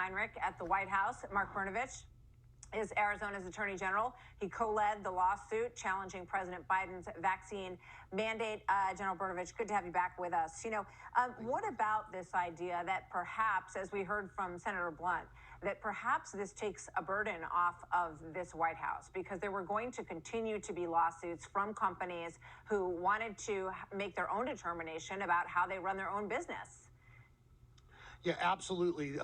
Heinrich at the White House. Mark Brnovich is Arizona's Attorney General. He co-led the lawsuit challenging President Biden's vaccine mandate. General Brnovich, good to have you back with us. What about this idea that perhaps, as we heard from Senator Blunt, that perhaps this takes a burden off of this White House, because there were going to continue to be lawsuits from companies who wanted to make their own determination about how they run their own business? Yeah, absolutely.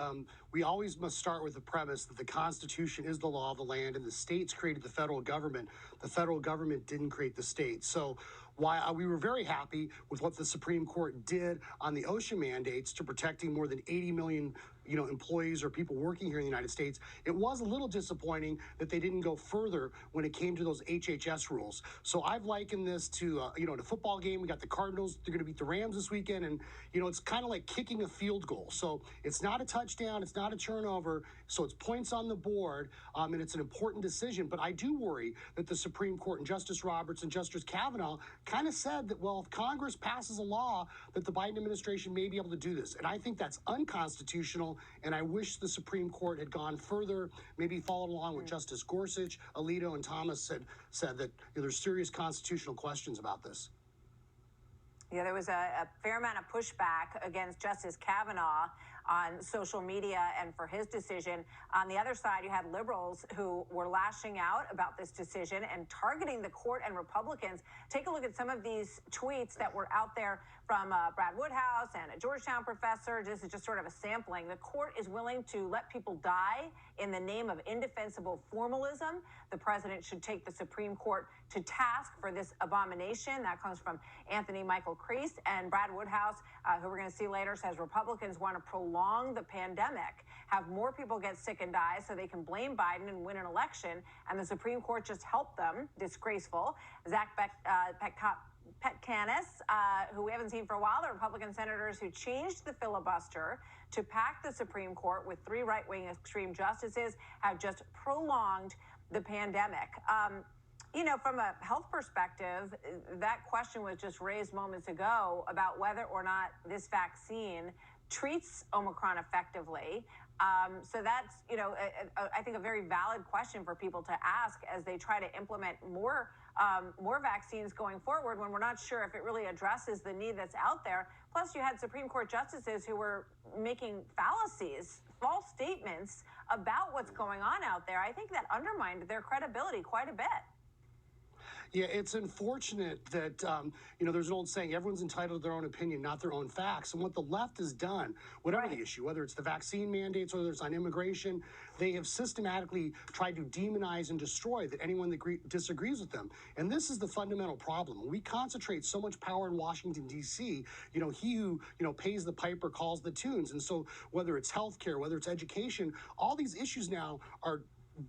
We always must start with the premise that the Constitution is the law of the land, and the states created the federal government. The federal government didn't create the states. So while we were very happy with what the Supreme Court did on the OSHA mandates to protecting more than 80 million employees or people working here in the United States, it was a little disappointing that they didn't go further when it came to those HHS rules. So I've likened this to, the football game. We got the Cardinals. They're going to beat the Rams this weekend. And, it's kind of like kicking a field goal. So it's not a touchdown. It's not a turnover. So it's points on the board. And it's an important decision. But I do worry that the Supreme Court and Justice Roberts and Justice Kavanaugh kind of said that, well, if Congress passes a law, that the Biden administration may be able to do this. And I think that's unconstitutional. And I wish the Supreme Court had gone further, maybe followed along with Justice Gorsuch, Alito, and Thomas said that there's serious constitutional questions about this. Yeah, there was a fair amount of pushback against Justice Kavanaugh on social media and for his decision. On the other side, you had liberals who were lashing out about this decision and targeting the court and Republicans. Take a look at some of these tweets that were out there from Brad Woodhouse and a Georgetown professor. This is just sort of a sampling. The court is willing to let people die in the name of indefensible formalism. The president should take the Supreme Court to task for this abomination. That comes from Anthony Michael Crease. And Brad Woodhouse, who we're going to see later, says Republicans want to prolong the pandemic, have more people get sick and die so they can blame Biden and win an election, and the Supreme Court just helped them. Disgraceful. Zach Petkanis, who we haven't seen for a while, the Republican senators who changed the filibuster to pack the Supreme Court with 3 right-wing extreme justices, have just prolonged the pandemic. From a health perspective, that question was just raised moments ago about whether or not this vaccine treats Omicron effectively. So that's, I think a very valid question for people to ask as they try to implement more vaccines going forward, when we're not sure if it really addresses the need that's out there. Plus, you had Supreme Court justices who were making fallacies, false statements about what's going on out there. I think that undermined their credibility quite a bit. Yeah, it's unfortunate that, there's an old saying, everyone's entitled to their own opinion, not their own facts. And what the left has done, whatever the issue, whether it's the vaccine mandates, whether it's on immigration, they have systematically tried to demonize and destroy anyone that disagrees with them. And this is the fundamental problem. We concentrate so much power in Washington, D.C., he who, pays the piper calls the tunes. And so whether it's healthcare, whether it's education, all these issues now are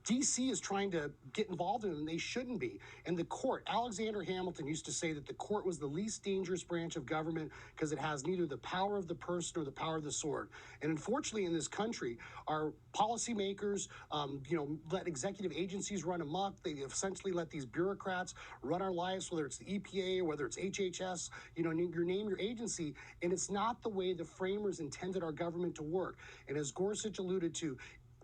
D.C. is trying to get involved in, and they shouldn't be. And the court, Alexander Hamilton used to say that the court was the least dangerous branch of government because it has neither the power of the purse nor the power of the sword. And unfortunately, in this country, our policymakers, let executive agencies run amok. They essentially let these bureaucrats run our lives, whether it's the EPA or whether it's HHS, your name your agency. And it's not the way the framers intended our government to work. And as Gorsuch alluded to,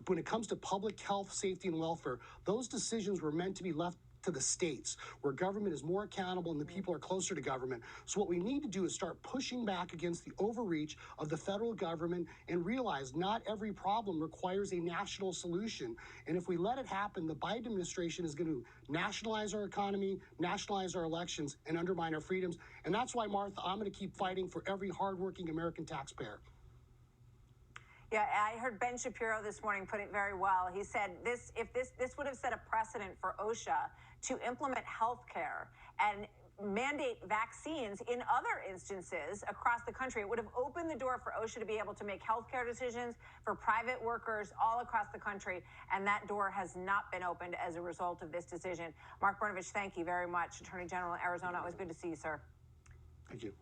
when it comes to public health, safety, and welfare, those decisions were meant to be left to the states, where government is more accountable and the people are closer to government. So what we need to do is start pushing back against the overreach of the federal government and realize not every problem requires a national solution. And if we let it happen, the Biden administration is going to nationalize our economy, nationalize our elections, and undermine our freedoms. And that's why, Martha, I'm going to keep fighting for every hardworking American taxpayer. Yeah, I heard Ben Shapiro this morning put it very well. He said this would have set a precedent for OSHA to implement health care and mandate vaccines in other instances across the country. It would have opened the door for OSHA to be able to make healthcare decisions for private workers all across the country, and that door has not been opened as a result of this decision. Mark Brnovich, thank you very much. Attorney General in Arizona, it was good to see you, sir. Thank you.